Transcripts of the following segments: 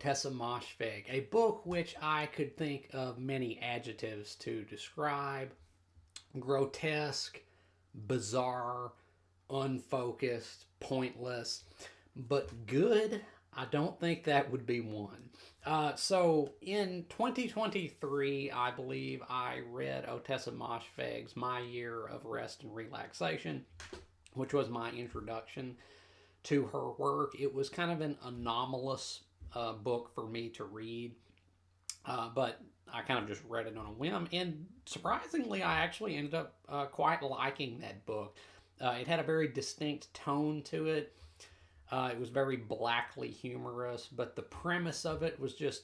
Ottessa Moshfegh, a book which I could think of many adjectives to describe: grotesque, bizarre, unfocused, pointless, but good. I don't think that would be one. So in 2023, I believe I read Ottessa Moshfegh's My Year of Rest and Relaxation, which was my introduction to her work. It was kind of an anomalous book for me to read, but I kind of just read it on a whim, and surprisingly, I actually ended up quite liking that book. It had a very distinct tone to it. It was very blackly humorous, but the premise of it was just,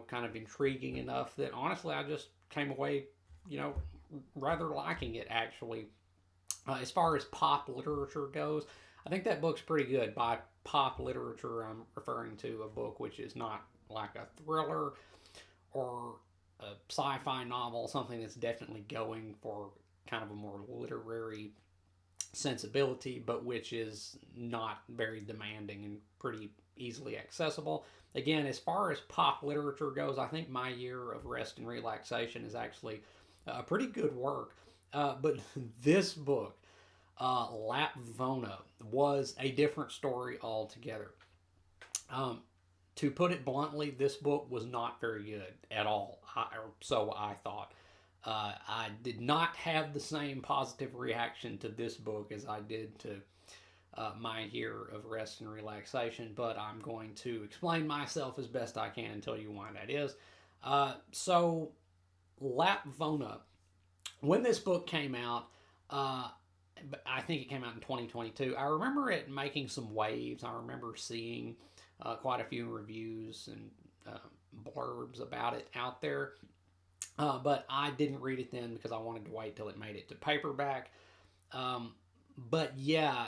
kind of intriguing enough that honestly, I just came away, you know, rather liking it actually. As far as pop literature goes, I think that book's pretty good. By pop literature, I'm referring to a book which is not like a thriller or a sci-fi novel, something that's definitely going for kind of a more literary sensibility, but which is not very demanding and pretty easily accessible. Again, as far as pop literature goes, I think My Year of Rest and Relaxation is actually a pretty good work. But this book, Lapvona, was a different story altogether. Um, to put it bluntly, this book was not very good at all. Or so I thought. I did not have the same positive reaction to this book as I did to My Year of Rest and Relaxation, but I'm going to explain myself as best I can and tell you why that is. So, Lapvona, when this book came out, I think it came out in 2022. I remember it making some waves. I remember seeing quite a few reviews and blurbs about it out there. But I didn't read it then because I wanted to wait till it made it to paperback. Um, but yeah,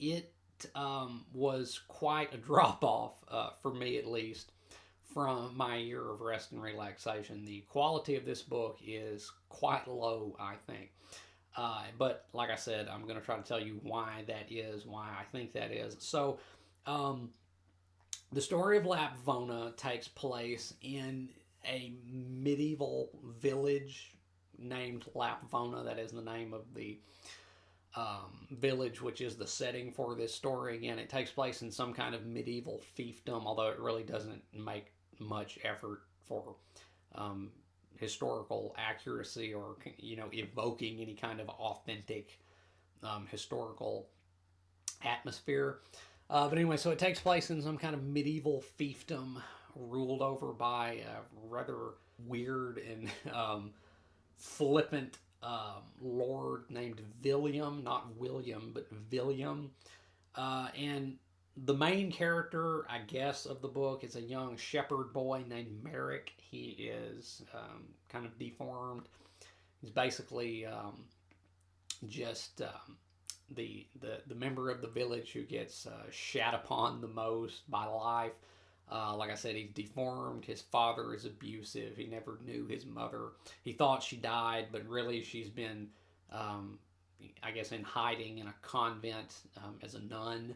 it was quite a drop off, for me at least, from My Year of Rest and Relaxation. The quality of this book is quite low, I think. But like I said, I'm going to try to tell you why that is, why I think that is. So, um, the story of Lapvona takes place in a medieval village named Lapvona. That is the name of the village, which is the setting for this story. Again, it takes place in some kind of medieval fiefdom, although it really doesn't make much effort for um, historical accuracy or evoking any kind of authentic historical atmosphere. But anyway, so it takes place in some kind of medieval fiefdom ruled over by a rather weird and flippant lord named William, not William, but William. And the main character, I guess, of the book is a young shepherd boy named Merrick. He is kind of deformed. He's basically just the member of the village who gets shat upon the most by life. Like I said, he's deformed. His father is abusive. He never knew his mother. He thought she died, but really she's been, I guess, in hiding in a convent as a nun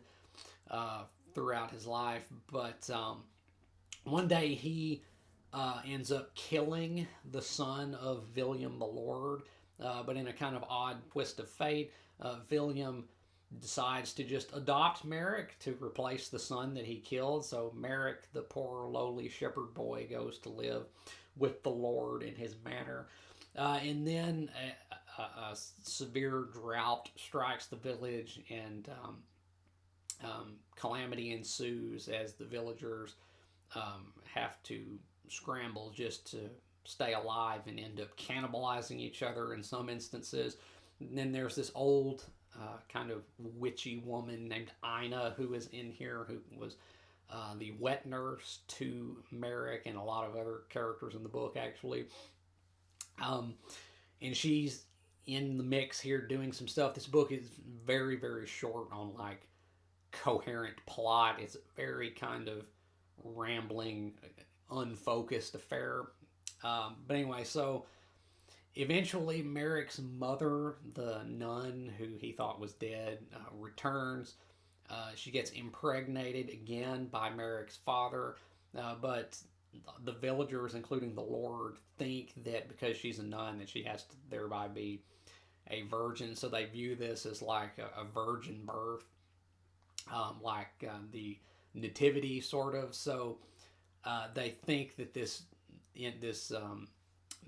throughout his life. But one day he ends up killing the son of William the Lord, but in a kind of odd twist of fate. William decides to just adopt Merrick to replace the son that he killed. So Merrick, the poor lowly shepherd boy, goes to live with the Lord in his manor. And then a severe drought strikes the village, and calamity ensues as the villagers have to scramble just to stay alive and end up cannibalizing each other in some instances. And then there's this old kind of witchy woman named Ina who is in here, who was the wet nurse to Merrick and a lot of other characters in the book, actually. And she's in the mix here doing some stuff. This book is very, very short on like coherent plot. It's a very kind of rambling, unfocused affair. But anyway, so eventually, Merrick's mother, the nun who he thought was dead, returns. She gets impregnated again by Merrick's father. But the villagers, including the Lord, think that because she's a nun that she has to thereby be a virgin. So they view this as like a virgin birth, the nativity sort of. So they think that this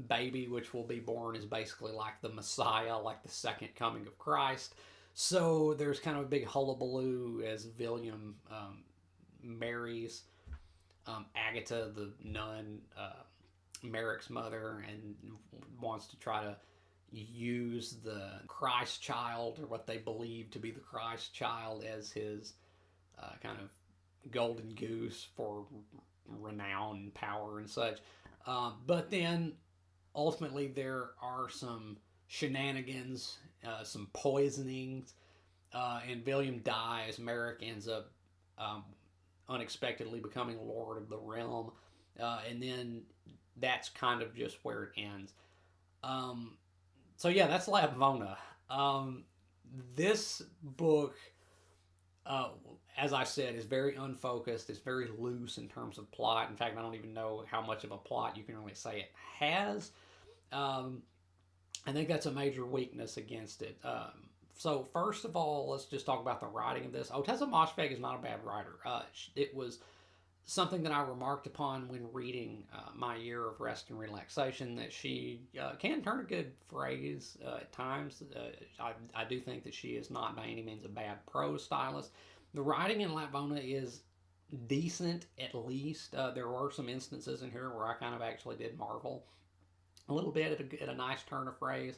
baby which will be born is basically like the Messiah, like the second coming of Christ. So there's kind of a big hullabaloo as William marries Agatha, the nun, Merrick's mother, and wants to try to use the Christ child, or what they believe to be the Christ child, as his kind of golden goose for renown and power and such. But then ultimately there are some shenanigans, some poisonings, and William dies. Merrick ends up unexpectedly becoming Lord of the Realm, and then that's kind of just where it ends. So yeah, that's Lapvona. This book, uh, as I said, is very unfocused. It's very loose in terms of plot. In fact, I don't even know how much of a plot you can really say it has. Um, I think that's a major weakness against it. So first of all, let's just talk about the writing of this. Ottessa Moshfegh is not a bad writer. It was something that I remarked upon when reading My Year of Rest and Relaxation, that she can turn a good phrase at times. I do think that she is not by any means a bad prose stylist. The writing in Lapvona is decent, at least. There were some instances in here where I kind of actually did marvel a little bit at a nice turn of phrase,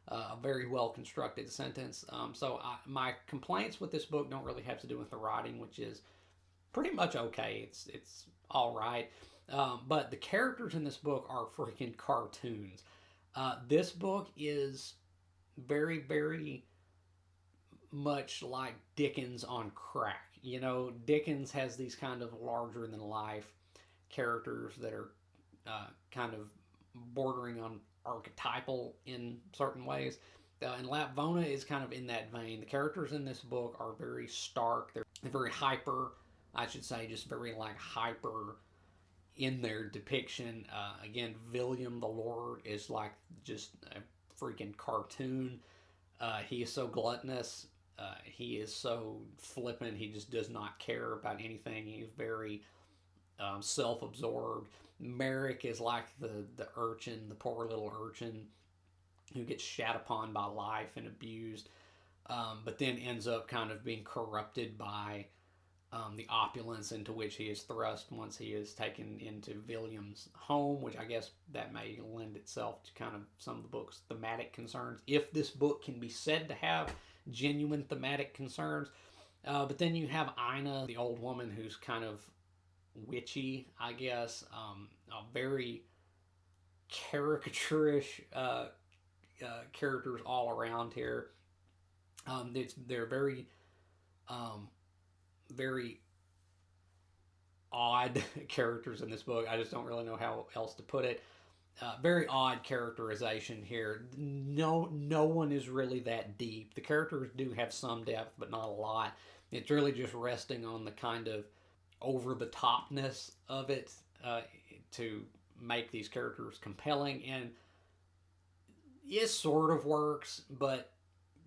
a very well constructed sentence. My complaints with this book don't really have to do with the writing, which is pretty much okay. It's all right. But the characters in this book are freaking cartoons. This book is very, very much like Dickens on crack. You know, Dickens has these kind of larger than life characters that are kind of bordering on archetypal in certain ways. And Lapvona is kind of in that vein. The characters in this book are very stark. They're very hyper, I should say, just very like hyper in their depiction. Again, William the Lord is like just a freaking cartoon. He is so gluttonous. He is so flippant. He just does not care about anything. He's very self-absorbed. Merrick is like the urchin, the poor little urchin who gets shat upon by life and abused, but then ends up kind of being corrupted by the opulence into which he is thrust once he is taken into William's home, which I guess that may lend itself to kind of some of the book's thematic concerns, if this book can be said to have genuine thematic concerns. But then you have Ina, the old woman, who's kind of witchy, I guess, very caricaturish characters all around here. They're very, very odd characters in this book. I just don't really know how else to put it. Very odd characterization here. No one is really that deep. The characters do have some depth, but not a lot. It's really just resting on the kind of over the topness of it to make these characters compelling, and it sort of works, but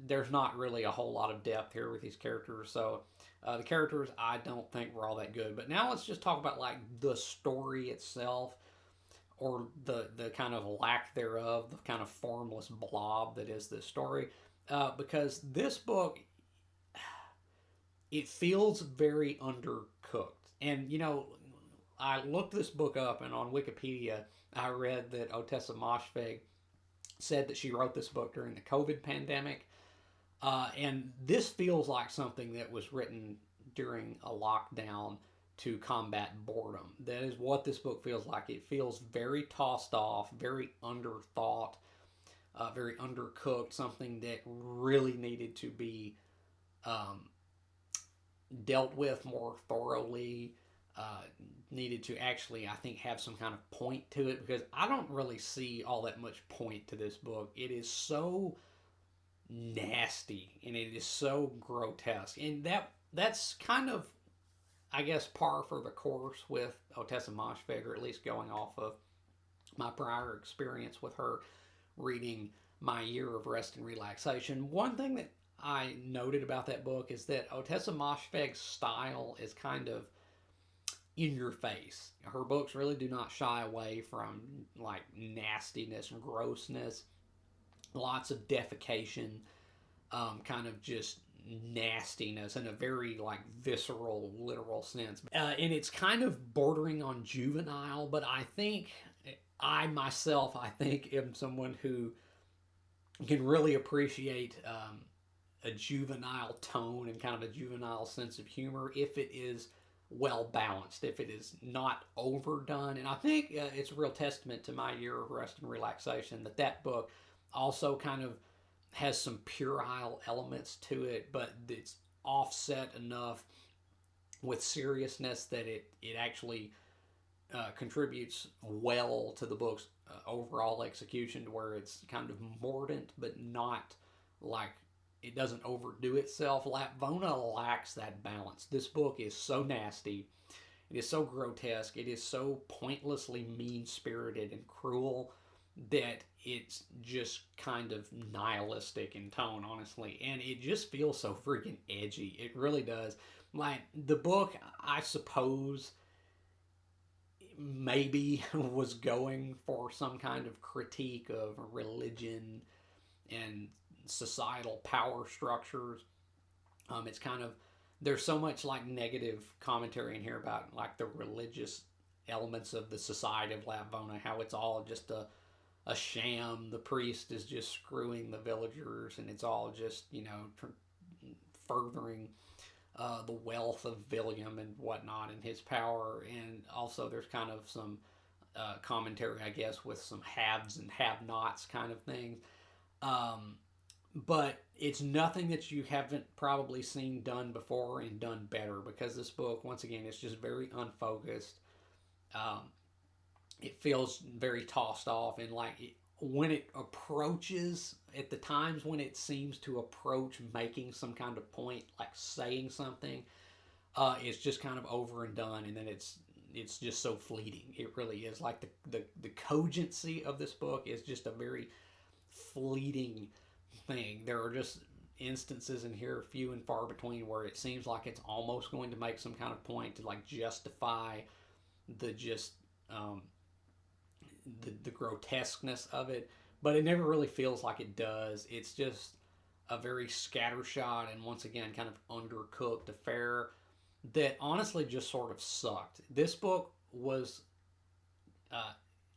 there's not really a whole lot of depth here with these characters. So the characters I don't think were all that good. But now let's just talk about like the story itself, or the kind of lack thereof, the kind of formless blob that is this story. Because this book, it feels very undercooked. And, you know, I looked this book up, and on Wikipedia, I read that Ottessa Moshfegh said that she wrote this book during the COVID pandemic. And this feels like something that was written during a lockdown to combat boredom. That is what this book feels like. It feels very tossed off, very underthought, very undercooked, something that really needed to be dealt with more thoroughly, needed to actually, I think, have some kind of point to it, because I don't really see all that much point to this book. It is so nasty, and it is so grotesque, and that's kind of, I guess, par for the course with Ottessa Moshfegh, or at least going off of my prior experience with her reading My Year of Rest and Relaxation. One thing that I noted about that book is that Ottessa Moshfegh's style is kind of in your face. Her books really do not shy away from like nastiness and grossness, lots of defecation, kind of just nastiness in a very like visceral, literal sense. And it's kind of bordering on juvenile, but I think I myself, I think, am someone who can really appreciate a juvenile tone and kind of a juvenile sense of humor if it is well balanced, if it is not overdone. And I think it's a real testament to My Year of Rest and Relaxation that that book also kind of has some puerile elements to it, but it's offset enough with seriousness that it actually contributes well to the book's overall execution, to where it's kind of mordant but not like it doesn't overdo itself. Lapvona lacks that balance. This book is so nasty, it is so grotesque, it is so pointlessly mean spirited and cruel that it's just kind of nihilistic in tone, honestly, and it just feels so freaking edgy. It really does. Like, the book, I suppose, maybe was going for some kind of critique of religion and societal power structures. It's kind of, there's so much like negative commentary in here about like the religious elements of the society of Lapvona, how it's all just a sham. The priest is just screwing the villagers, and it's all just, you know, furthering the wealth of William and whatnot and his power. And also there's kind of some commentary, I guess, with some haves and have-nots kind of things. But it's nothing that you haven't probably seen done before and done better, because this book, once again, is just very unfocused. Um, it feels very tossed off, and like when it approaches, at the times when it seems to approach making some kind of point, like saying something, it's just kind of over and done, and then it's just so fleeting. It really is. Like the cogency of this book is just a very fleeting thing. There are just instances in here, few and far between, where it seems like it's almost going to make some kind of point to like justify the just the grotesqueness of it, but it never really feels like it does. It's just a very scattershot and, once again, kind of undercooked affair that honestly just sort of sucked. This book was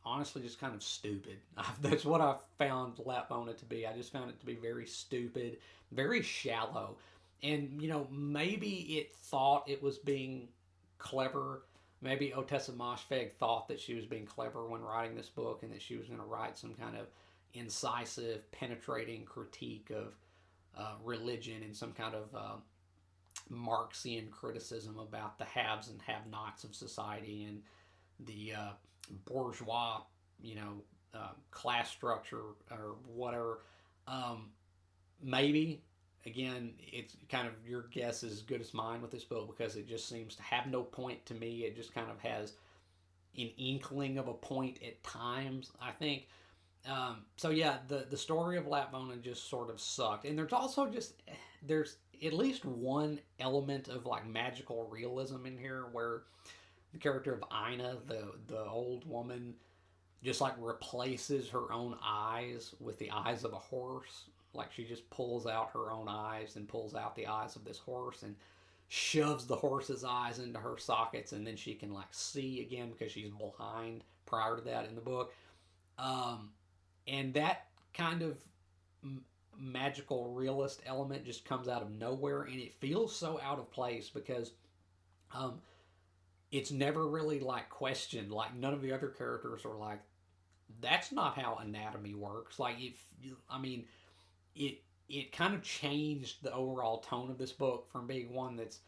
honestly just kind of stupid. That's what I found Lapvona to be. I just found it to be very stupid, very shallow. And, you know, maybe it thought it was being clever. Maybe Ottessa Moshfegh thought that she was being clever when writing this book, and that she was going to write some kind of incisive, penetrating critique of religion and some kind of Marxian criticism about the haves and have-nots of society and the bourgeois, you know, class structure or whatever. Maybe, again, it's kind of, your guess is as good as mine with this book, because it just seems to have no point to me. It just kind of has an inkling of a point at times, I think. So yeah, the story of Lapvona just sort of sucked. And there's also just, there's at least one element of like magical realism in here, where the character of Ina, the old woman, just like replaces her own eyes with the eyes of a horse. Like, she just pulls out her own eyes and pulls out the eyes of this horse and shoves the horse's eyes into her sockets, and then she can like see again because she's blind prior to that in the book. And that kind of magical realist element just comes out of nowhere, and it feels so out of place because it's never really like questioned. Like, none of the other characters are like, that's not how anatomy works. Like, I mean, it kind of changed the overall tone of this book from being one that's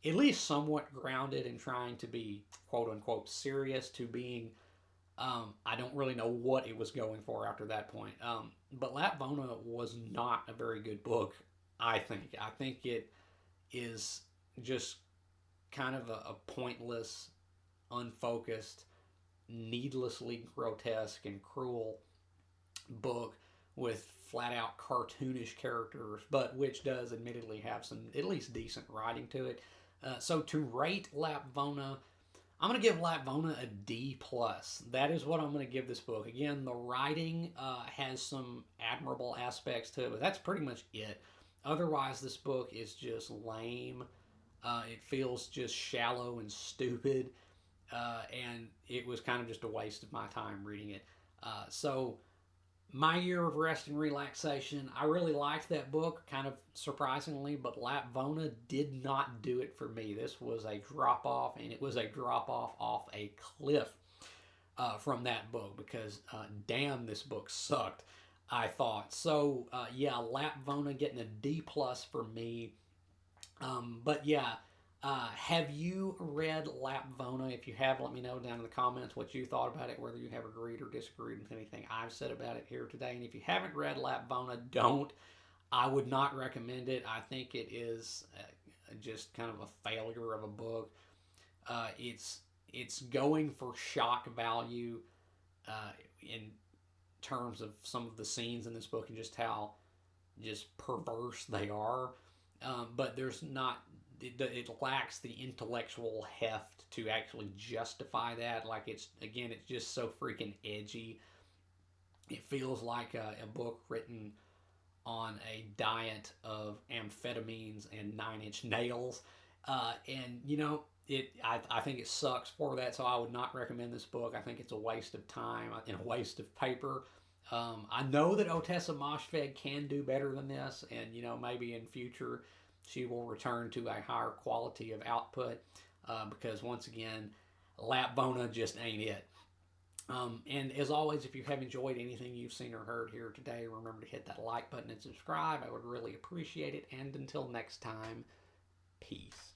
at least somewhat grounded and trying to be quote unquote serious, to being I don't really know what it was going for after that point. But Lapvona was not a very good book, I think. I think it is just kind of a pointless, unfocused, needlessly grotesque and cruel book with flat out cartoonish characters, but which does admittedly have some at least decent writing to it. So to rate Lapvona, I'm going to give Lapvona a D plus. That is what I'm going to give this book. Again, the writing has some admirable aspects to it, but that's pretty much it. Otherwise, this book is just lame. It feels just shallow and stupid, and it was kind of just a waste of my time reading it. So my Year of Rest and Relaxation, I really liked that book, kind of surprisingly, but Lapvona did not do it for me. This was a drop off, and it was a drop off a cliff from that book because, damn, this book sucked, I thought. So, yeah, Lapvona getting a D plus for me. But yeah, have you read Lapvona? If you have, let me know down in the comments what you thought about it, whether you have agreed or disagreed with anything I've said about it here today. And if you haven't read Lapvona, don't. I would not recommend it. I think it is just kind of a failure of a book. It's going for shock value in terms of some of the scenes in this book and just how just perverse they are. But there's not, it lacks the intellectual heft to actually justify that. Like, it's just so freaking edgy. It feels like a book written on a diet of amphetamines and 9 Inch Nails. And, I think it sucks for that, so I would not recommend this book. I think it's a waste of time and a waste of paper. I know that Ottessa Moshfegh can do better than this, and maybe in future she will return to a higher quality of output because once again, Lapvona just ain't it. And as always, if you have enjoyed anything you've seen or heard here today, remember to hit that like button and subscribe. I would really appreciate it. And until next time, peace.